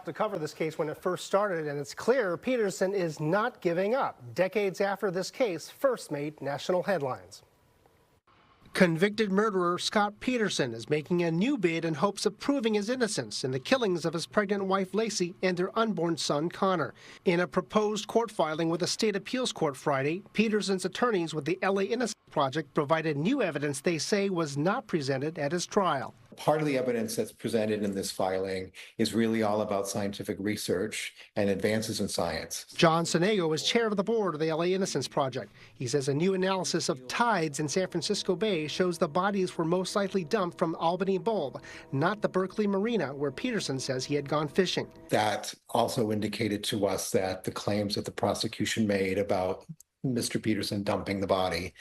tough to cover this case when it first started, and it's clear Peterson is not giving up. Decades after this case first made national headlines. Convicted murderer Scott Peterson is making a new bid in hopes of proving his innocence in the killings of his pregnant wife Laci and their unborn son Connor. In a proposed court filing with the state appeals court Friday, Peterson's attorneys with the LA Innocence Project provided new evidence they say was not presented at his trial. Part of the evidence that's presented in this filing is really all about scientific research and advances in science. John Sonego is chair of the board of the LA Innocence Project. He says a new analysis of tides in San Francisco Bay shows the bodies were most likely dumped from Albany Bulb, not the Berkeley Marina, where Peterson says he had gone fishing. That also indicated to us that the claims that the prosecution made about Mr. Peterson dumping the body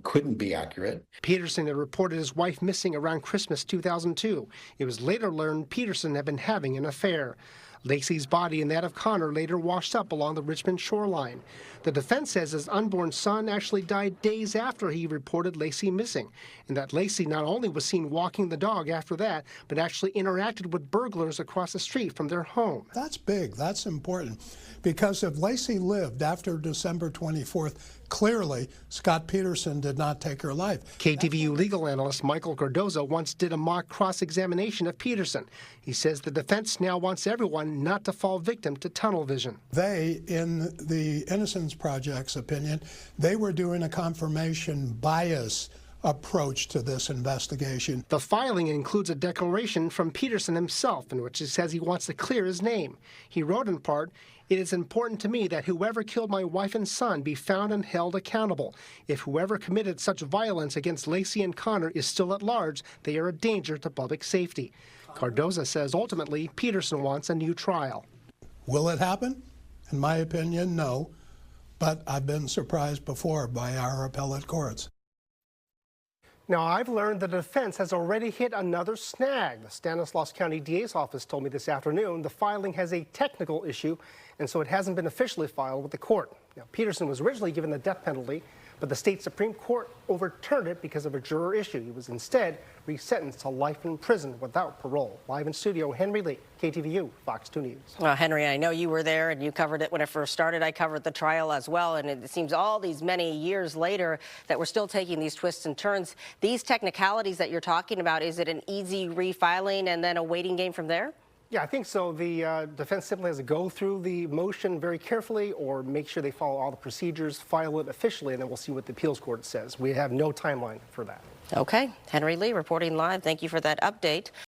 couldn't be accurate. Peterson had reported his wife missing around Christmas 2002. It was later learned Peterson had been having an affair. Laci's body and that of Connor later washed up along the Richmond shoreline. The defense says his unborn son actually died days after he reported Laci missing, and that Laci not only was seen walking the dog after that, but actually interacted with burglars across the street from their home. That's big. That's important. Because if Laci lived after December 24th, clearly Scott Peterson did not take her life. KTVU legal analyst Michael Cardozo once did a mock cross-examination of Peterson. He says the defense now wants everyone not to fall victim to tunnel vision. They, in the Innocence Project's opinion, they were doing a confirmation bias approach to this investigation. The filing includes a declaration from Peterson himself in which he says he wants to clear his name. He wrote in part, "It is important to me that whoever killed my wife and son be found and held accountable. If whoever committed such violence against Laci and Connor is still at large, they are a danger to public safety." Cardoza says ultimately Peterson wants a new trial. Will it happen? In my opinion, no. But I've been surprised before by our appellate courts. Now, I've learned the defense has already hit another snag. The Stanislaus County DA's office told me this afternoon the filing has a technical issue, and so it hasn't been officially filed with the court. Now, Peterson was originally given the death penalty, but the state Supreme Court overturned it because of a juror issue. He was instead resentenced to life in prison without parole. Live in studio, Henry Lee, KTVU, Fox 2 News. Well, Henry, I know you were there and you covered it when it first started. I covered the trial as well, and it seems all these many years later that we're still taking these twists and turns. These technicalities that you're talking about, is it an easy refiling and then a waiting game from there? Yeah, I think so. The defense simply has to go through the motion very carefully or make sure they follow all the procedures, file it officially, and then we'll see what the appeals court says. We have no timeline for that. Okay. Henry Lee reporting live. Thank you for that update.